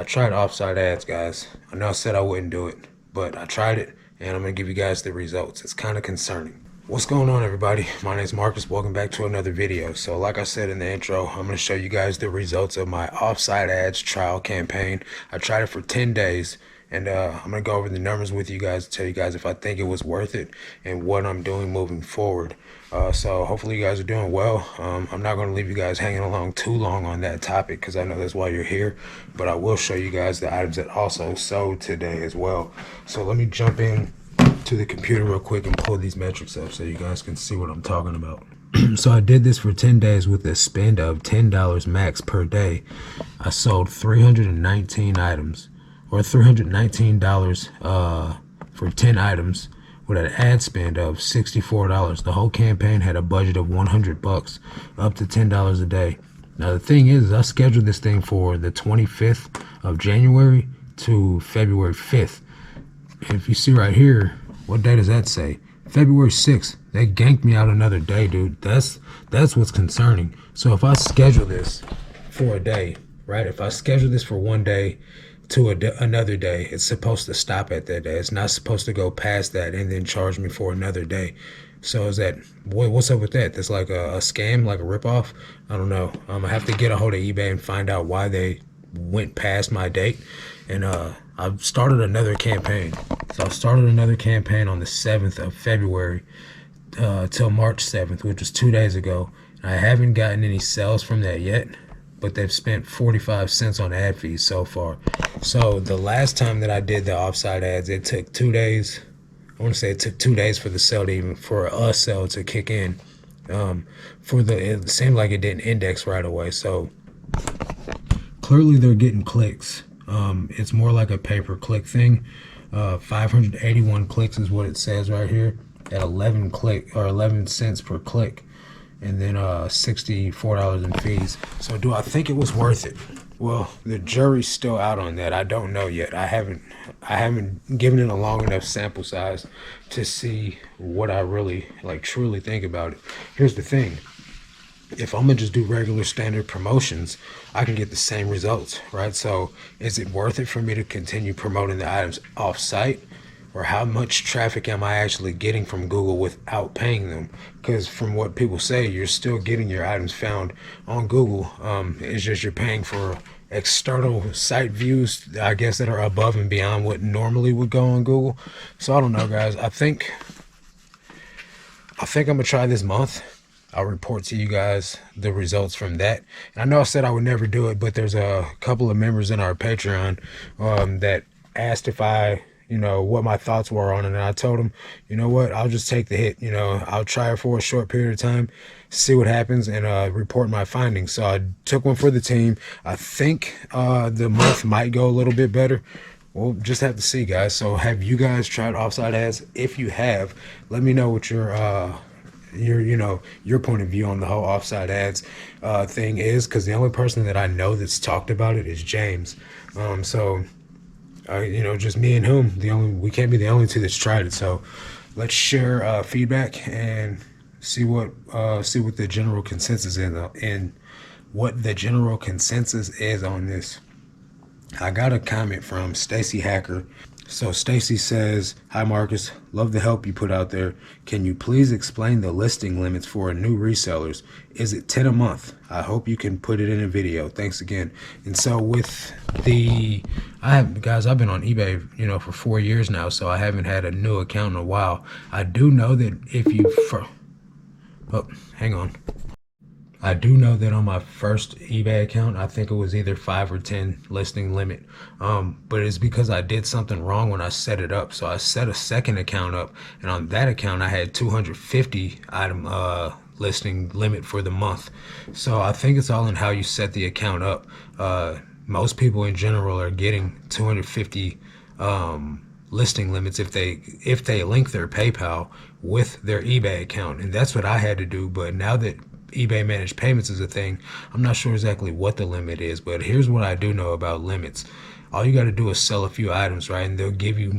I tried offsite ads, guys. I know I said I wouldn't do it, but I tried it, and I'm going to give you guys the results. It's kind of concerning. What's going on, everybody? My name is Marcus. Welcome back to another video. So like I said in the intro, I'm going to show you guys the results of my offsite ads trial campaign. I tried it for 10 days. And I'm going to go over the numbers with you guys, tell you guys if I think it was worth it and what I'm doing moving forward. So hopefully you guys are doing well. I'm not going to leave you guys hanging along too long on that topic because I know that's why you're here. But I will show you guys the items that also sold today as well. So let me jump in to the computer real quick and pull these metrics up so you guys can see what I'm talking about. So I did this for 10 days with a spend of $10 max per day. I sold 319 items. Or $319 for 10 items with an ad spend of $64. The whole campaign had a budget of $100, up to $10 a day. Now the thing is, I scheduled this thing for the 25th of January to February 5th. And if you see right here, what day does that say? February 6th. They ganked me out another day, dude. That's what's concerning. So if I schedule this for a day, right? If I schedule this for one day to another day, it's supposed to stop at that day. It's not supposed to go past that and then charge me for another day. So is that, what's up with that? That's like a scam, like a ripoff? I don't know. I have to get a hold of eBay and find out why they went past my date. And I've started another campaign. So I started another campaign on the 7th of February till March 7th, which was 2 days ago. I haven't gotten any sales from that yet, but they've spent 45 cents on ad fees so far. So the last time that I did the offsite ads, it took 2 days. I want to say it took 2 days for the sale to even, for a sale to kick in. It seemed like it didn't index right away. So clearly they're getting clicks. It's more like a pay-per-click thing. 581 clicks is what it says right here at 11 cents per click. And then $64 in fees. So do I think it was worth it? Well, the jury's still out on that. I don't know yet. I haven't given it a long enough sample size to see what I really truly think about it. Here's the thing. If I'm gonna just do regular standard promotions, I can get the same results, right? So is it worth it for me to continue promoting the items off site? Or how much traffic am I actually getting from Google without paying them? Because from what people say, you're still getting your items found on Google. It's just you're paying for external site views, I guess, that are above and beyond what normally would go on Google. So I don't know, guys. I think I'm gonna try this month. I'll report to you guys the results from that. And I know I said I would never do it, but there's a couple of members in our Patreon that asked if what my thoughts were on it. And I told them, you know what, I'll just take the hit. I'll try it for a short period of time, see what happens, and report my findings. So I took one for the team. I think the month might go a little bit better. We'll just have to see, guys. So have you guys tried offsite ads? If you have, let me know what your point of view on the whole offsite ads thing is, because the only person that I know that's talked about it is James. Just me and him, we can't be the only two that's tried it. So let's share feedback and see what the general consensus is and what the general consensus is on this. I got a comment from Stacy Hacker. So Stacy says, "Hi Marcus, love the help you put out there. Can you please explain the listing limits for new resellers? Is it 10 a month? I hope you can put it in a video. Thanks again." And so with I've been on eBay, for 4 years now, so I haven't had a new account in a while. I do know that I do know that on my first eBay account, I think it was either 5 or 10 listing limit. But it's because I did something wrong when I set it up. So I set a second account up, and on that account, I had 250 item listing limit for the month. So I think it's all in how you set the account up. Most people in general are getting 250 listing limits if they link their PayPal with their eBay account, and that's what I had to do. But now that eBay managed payments is a thing, I'm not sure exactly what the limit is, but here's what I do know about limits. All you got to do is sell a few items, right? And they'll give you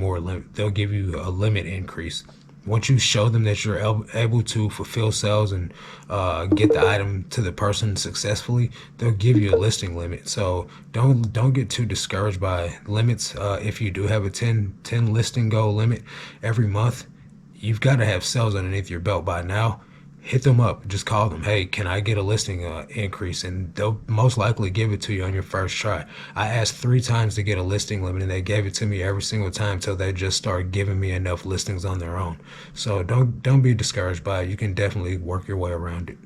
they'll give you a limit increase. once you show them that you're able to fulfill sales and get the item to the person successfully, they'll give you a listing limit. So don't get too discouraged by limits. If you do have a 10 listing goal limit every month, you've got to have sales underneath your belt by now. Hit them up, just call them, hey, can I get a listing increase? And they'll most likely give it to you on your first try. I asked 3 times to get a listing limit, and they gave it to me every single time till they just start giving me enough listings on their own. So don't be discouraged by it. You can definitely work your way around it.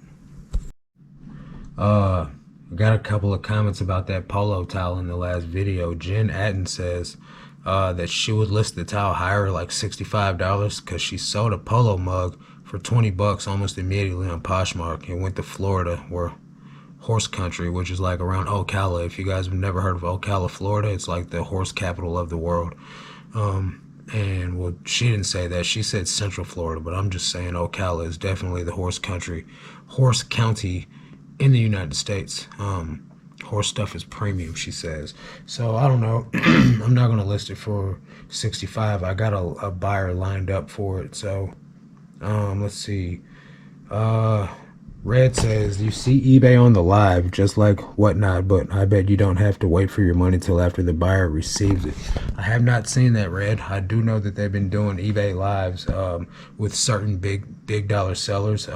Got a couple of comments about that polo towel in the last video. Jen Atten says that she would list the towel higher, like $65, because she sold a polo mug for 20 bucks almost immediately on Poshmark and went to Florida, or horse country, which is like around Ocala. If you guys have never heard of Ocala, Florida, it's like the horse capital of the world. And well, she didn't say that, she said Central Florida, but I'm just saying Ocala is definitely the horse county in the United States. Horse stuff is premium, she says. So I don't know. I'm not gonna list it for 65. I got a buyer lined up for it. So let's see. Red says, you see eBay on the live, just like Whatnot, but I bet you don't have to wait for your money till after the buyer receives it. I have not seen that, Red. I do know that they've been doing eBay lives with certain big dollar sellers.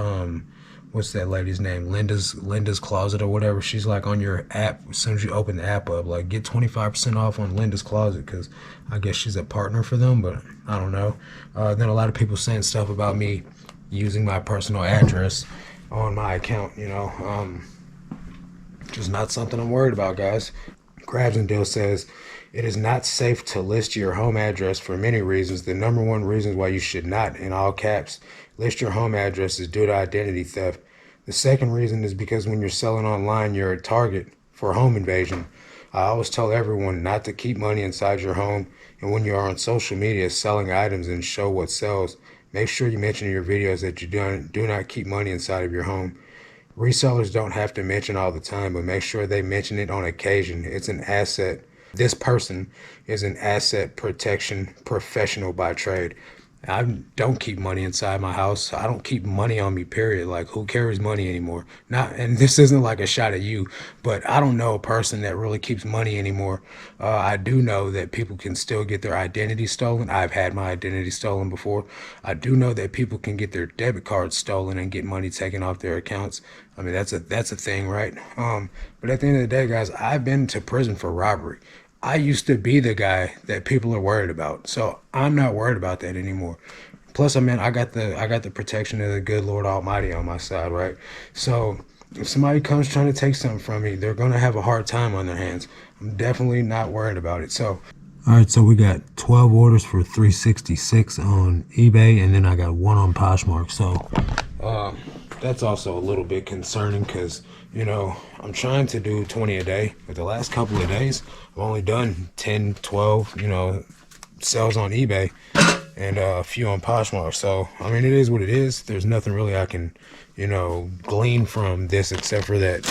What's that lady's name? Linda's Closet or whatever. She's like on your app. As soon as you open the app up, like, get 25% off on Linda's Closet, because I guess she's a partner for them, but I don't know. Then a lot of people saying stuff about me using my personal address on my account, you know. Just not something I'm worried about, guys. Grabsendale says, it is not safe to list your home address for many reasons. The number one reason why you should not, in all caps, list your home address is due to identity theft. The second reason is because when you're selling online, you're a target for home invasion. I always tell everyone not to keep money inside your home, and when you are on social media selling items and show what sells, make sure you mention in your videos that you do not keep money inside of your home. Resellers don't have to mention all the time, but make sure they mention it on occasion. It's an asset. This person is an asset protection professional by trade. I don't keep money inside my house. I don't keep money on me, period. Like, who carries money anymore? Not, and this isn't like a shot at you, but I don't know a person that really keeps money anymore. I do know that people can still get their identity stolen. I've had my identity stolen before. I do know that people can get their debit cards stolen and get money taken off their accounts. I mean, that's a thing, right? But at the end of the day, guys, I've been to prison for robbery. I used to be the guy that people are worried about, so I'm not worried about that anymore. Plus, I mean, I got the protection of the good Lord Almighty on my side, right? So if somebody comes trying to take something from me, they're gonna have a hard time on their hands. I'm definitely not worried about it. So, all right, so we got 12 orders for $366 on eBay, and then I got 1 on Poshmark. So that's also a little bit concerning, because, you know, I'm trying to do 20 a day, but the last couple of days I've only done 10, 12, you know, sales on eBay and a few on Poshmark. So, I mean, it is what it is. There's nothing really I can, you know, glean from this except for that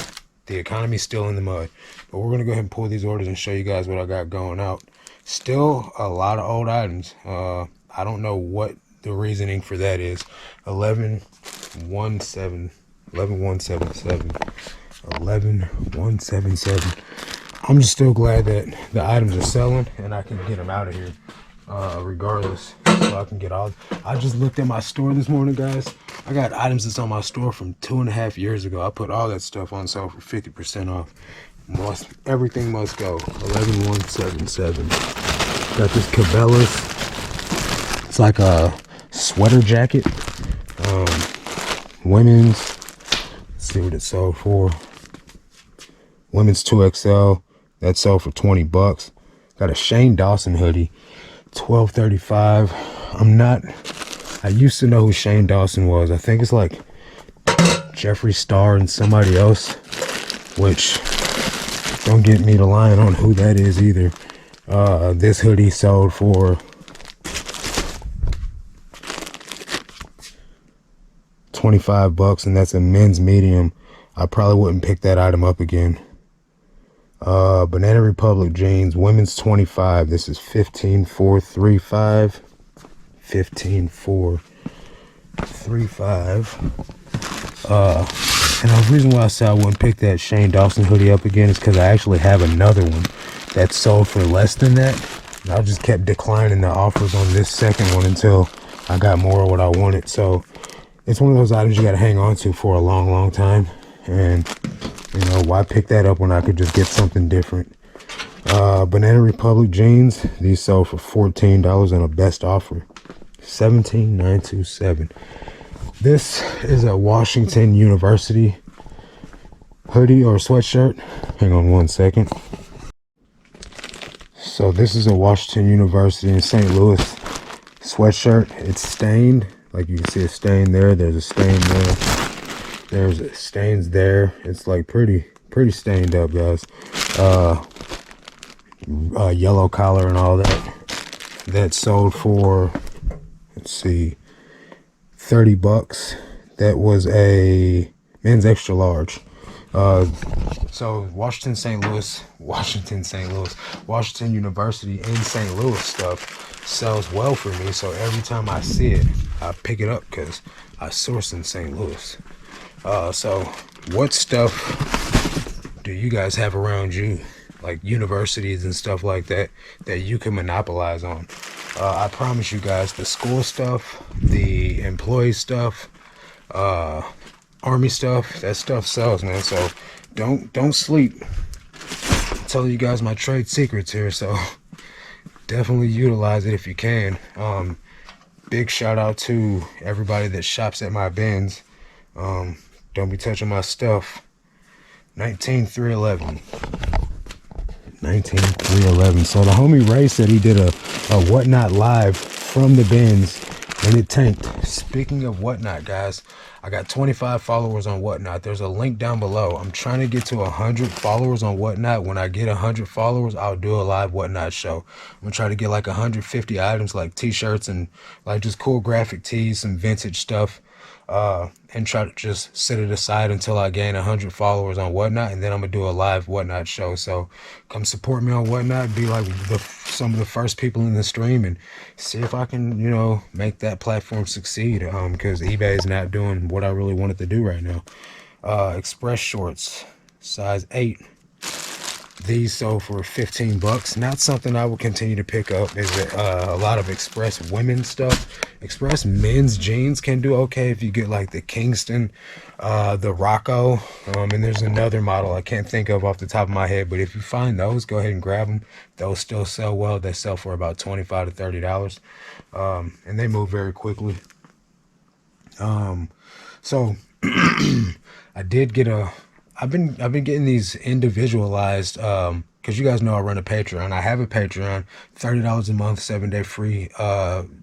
the economy's still in the mud. But we're going to go ahead and pull these orders and show you guys what I got going out. Still a lot of old items. I don't know what the reasoning for that is. 11,177. I'm just still glad that the items are selling and I can get them out of here regardless, so I can get all. I just looked at my store this morning, guys. I got items that's on my store from 2.5 years ago. I put all that stuff on sale for 50% off. Everything must go. 11,177. Got this Cabela's. It's like a sweater jacket. Women's. Let's see what it sold for. Women's 2XL. That sold for 20 bucks. Got a Shane Dawson hoodie. $12.35. I used to know who Shane Dawson was. I think it's like Jeffree Star and somebody else, which don't get me to lying on who that is either. This hoodie sold for $25, and that's a men's medium. I probably wouldn't pick that item up again. Banana Republic jeans, women's 25. This is 15,435. 15,435. 3.5. And the reason why I said I wouldn't pick that Shane Dawson hoodie up again is because I actually have another one that sold for less than that. And I just kept declining the offers on this second one until I got more of what I wanted. So it's one of those items you got to hang on to for a long, long time. And, you know, why pick that up when I could just get something different? Banana Republic jeans. These sold for $14 on a best offer. $17,927. This is a Washington University hoodie or sweatshirt. Hang on one second. So this is a Washington University in St. Louis sweatshirt. It's stained. Like you can see a stain there. There's a stain there. There's stains there. It's like pretty stained up, guys. Yellow collar and all that. That sold for, let's see, $30. That was a men's extra large. So Washington University in St. Louis stuff sells well for me. So every time I see it, I pick it up because I source in St. Louis. So what stuff do you guys have around you, like universities and stuff like that, that you can monopolize on? I promise you guys, the school stuff, the employee stuff, army stuff, that stuff sells, man. So don't sleep. I'm telling you guys my trade secrets here, so definitely utilize it if you can. Big shout out to everybody that shops at my bins. Don't be touching my stuff. 19311. 19311. So the homie Ray said he did a Whatnot live from the bins and it tanked. Speaking of Whatnot, guys, I got 25 followers on Whatnot. There's a link down below. I'm trying to get to 100 followers on Whatnot. When I get 100 followers, I'll do a live Whatnot show. I'm gonna try to get like 150 items, like t-shirts and like just cool graphic tees, some vintage stuff, and try to just set it aside until I gain 100 followers on Whatnot, and then I'm gonna do a live Whatnot show. So come support me on Whatnot, be like some of the first people in the stream, and see if I can, you know, make that platform succeed, because eBay is not doing what I really wanted to do right now. Express shorts, size 8. These sold for $15. Not something I will continue to pick up. Is a lot of Express women's stuff. Express men's jeans can do okay if you get like the Kingston, the Rocco, and there's another model I can't think of off the top of my head. But if you find those, go ahead and grab them. Those still sell well. They sell for about $25 to $30, and they move very quickly. So I did get I've been getting these individualized, because you guys know I run a Patreon. I have a Patreon, $30 a month, 7-day free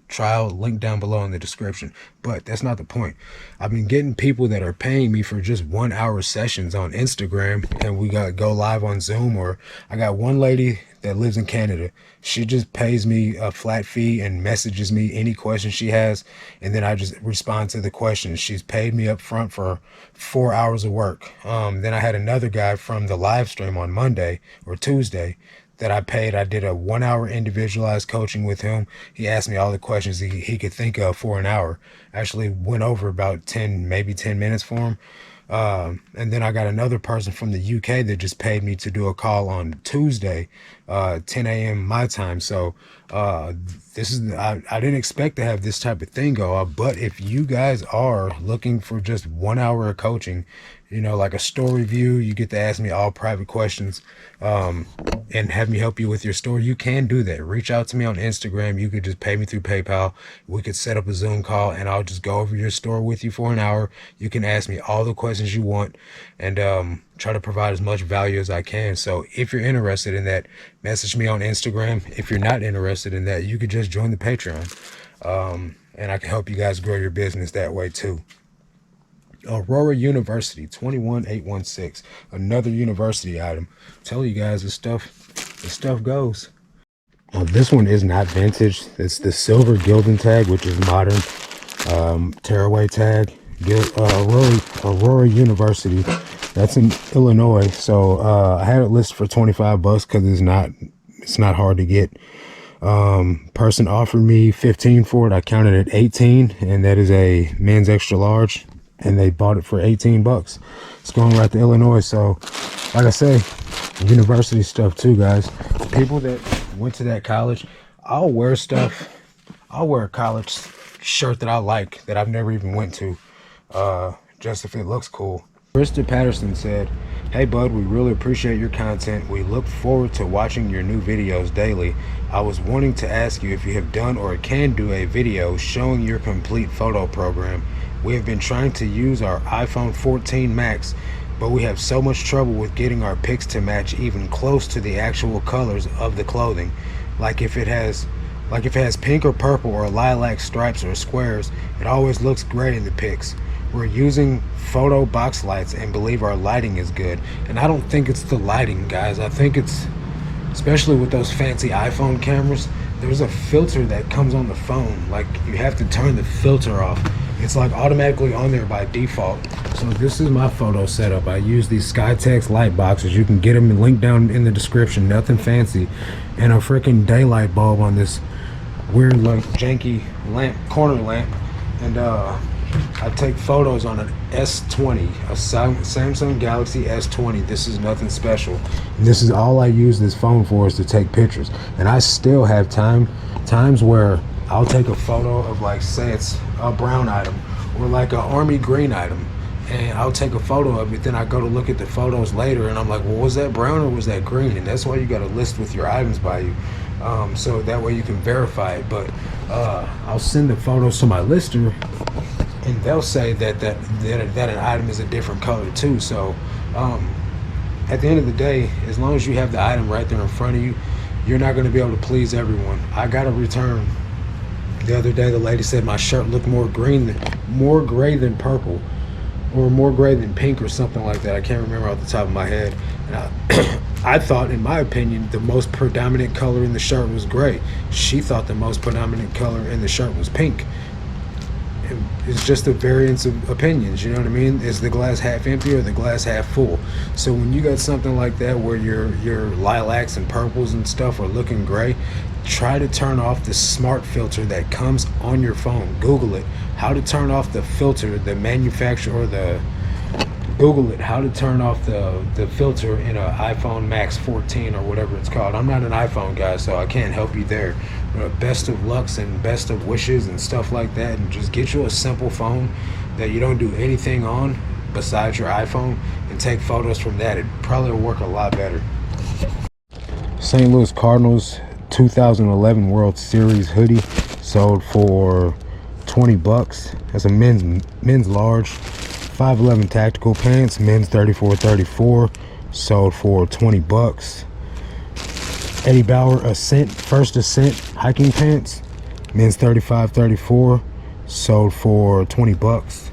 trial, link down below in the description. But that's not the point. I've been getting people that are paying me for just 1 hour sessions on Instagram, and we got to go live on Zoom. Or I got one lady that lives in Canada. She just pays me a flat fee and messages me any questions she has, and then I just respond to the questions. She's paid me up front for 4 hours of work. Then I had another guy from the live stream on Monday or Tuesday that I paid. I did a 1 hour individualized coaching with him. He asked me all the questions he could think of for an hour. Actually went over about 10, maybe 10 minutes for him. And then I got another person from the UK that just paid me to do a call on Tuesday, 10 a.m. my time. So this is, I didn't expect to have this type of thing go up. But if you guys are looking for just 1 hour of coaching, you know, like a store review, you get to ask me all private questions, and have me help you with your store, you can do that. Reach out to me on Instagram. You could just pay me through PayPal. We could set up a Zoom call and I'll just go over your store with you for an hour. You can ask me all the questions you want, and try to provide as much value as I can. So if you're interested in that, message me on Instagram. If you're not interested in that, you could just join the Patreon, and I can help you guys grow your business that way too. Aurora University, 21816. Another university item. I'm telling you guys, this stuff goes. This one is not vintage. It's the silver gilding tag, which is modern. Tearaway tag. Aurora University. That's in Illinois. So I had it listed for $25 because it's not hard to get. Person offered me 15 for it. I counted at 18, and that is a men's extra large, and they bought it for 18 bucks. It's going right to Illinois. So like I say, university stuff too, guys. People that went to that college, I'll wear a college shirt that I like that I've never even went to, just if it looks cool. Krista Patterson said, "Hey bud, we really appreciate your content. We look forward to watching your new videos daily. I was wanting to ask you if you have done or can do a video showing your complete photo program. We have been trying to use our iPhone 14 Max, but we have so much trouble with getting our pics to match even close to the actual colors of the clothing. Like if it has pink or purple or lilac stripes or squares, it always looks great in the pics. We're using photo box lights and believe our lighting is good." And I don't think it's the lighting, guys. I think it's, especially with those fancy iPhone cameras, there's a filter that comes on the phone. Like, you have to turn the filter off. It's like automatically on there by default. So this is my photo setup. I use these Skytex light boxes. You can get them linked down in the description. Nothing fancy. And a freaking daylight bulb on this weird, like, janky lamp, corner lamp. And I take photos on an S20, a Samsung Galaxy S20. This is nothing special. And this is all I use this phone for, is to take pictures. And I still have times where I'll take a photo of, like, say it's a brown item or like an army green item, and I'll take a photo of it. Then I go to look at the photos later and I'm like, well, was that brown or was that green? And that's why you got a list with your items by you, so that way you can verify it. But I'll send the photos to my lister, and they'll say that an item is a different color too. So at the end of the day, as long as you have the item right there in front of you, you're not going to be able to please everyone. I got a return the other day. The lady said my shirt looked more gray than purple, or more gray than pink, or something like that. I can't remember off the top of my head. And I thought, in my opinion, the most predominant color in the shirt was gray. She thought the most predominant color in the shirt was pink. It's just a variance of opinions, you know what I mean? Is the glass half empty or the glass half full? So when you got something like that where your lilacs and purples and stuff are looking gray, try to turn off the smart filter that comes on your phone. Google it, how to turn off the filter, the manufacturer, or Google it, how to turn off the filter in an iPhone Max 14 or whatever it's called. I'm not an iPhone guy, so I can't help you there. Best of lucks and best of wishes and stuff like that, and just get you a simple phone that you don't do anything on besides your iPhone, and take photos from that. It probably will work a lot better. St. Louis Cardinals 2011 World Series hoodie sold for 20 bucks. That's a men's large. 5'11" tactical pants, men's 34-34, sold for 20 bucks. Eddie Bauer First Ascent hiking pants, men's 35-34, sold for 20 bucks.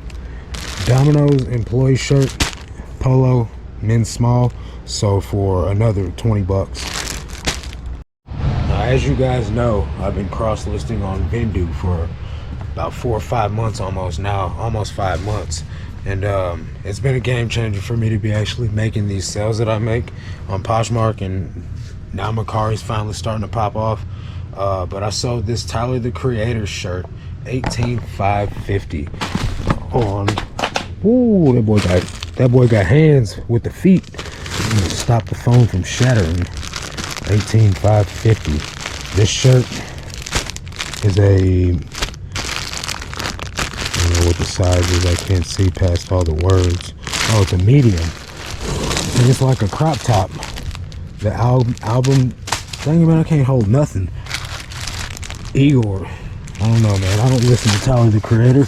Domino's employee shirt polo, men's small, sold for another 20 bucks. Now, as you guys know, I've been cross-listing on Vendu for about 4 or 5 months almost now, almost 5 months. And it's been a game changer for me to be actually making these sales that I make on Poshmark, and now Macari's finally starting to pop off. But I sold this Tyler the Creator shirt, $18,550 on. Ooh, that boy got hands with the feet. Stop the phone from shattering. $18,550. This shirt is a, I don't know what the size is. I can't see past all the words. Oh, it's a medium. And it's like a crop top. The album, dang it, man, I can't hold nothing. Igor, I don't know, man. I don't listen to Tyler the Creator.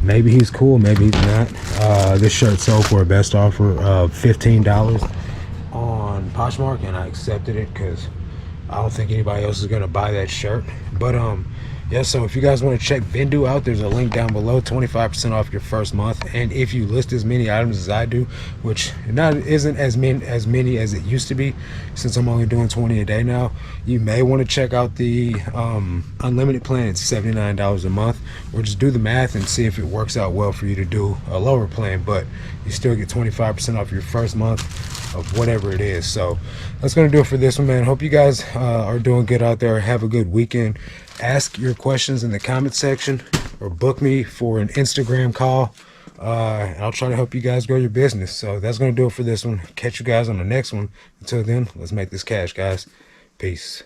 Maybe he's cool, maybe he's not. This shirt sold for a best offer of $15 on Poshmark, and I accepted it because I don't think anybody else is gonna buy that shirt. But yeah, so if you guys want to check Vendu out, there's a link down below, 25% off your first month. And if you list as many items as I do, which isn't as many as it used to be, since I'm only doing 20 a day now, you may want to check out the unlimited plan. It's $79 a month, or just do the math and see if it works out well for you to do a lower plan. But you still get 25% off your first month. of whatever it is. So that's gonna do it for this one, man. Hope you guys are doing good out there. Have a good weekend. Ask your questions in the comment section or book me for an Instagram call. And I'll try to help you guys grow your business. So that's gonna do it for this one. Catch you guys on the next one. Until then, let's make this cash, guys. Peace.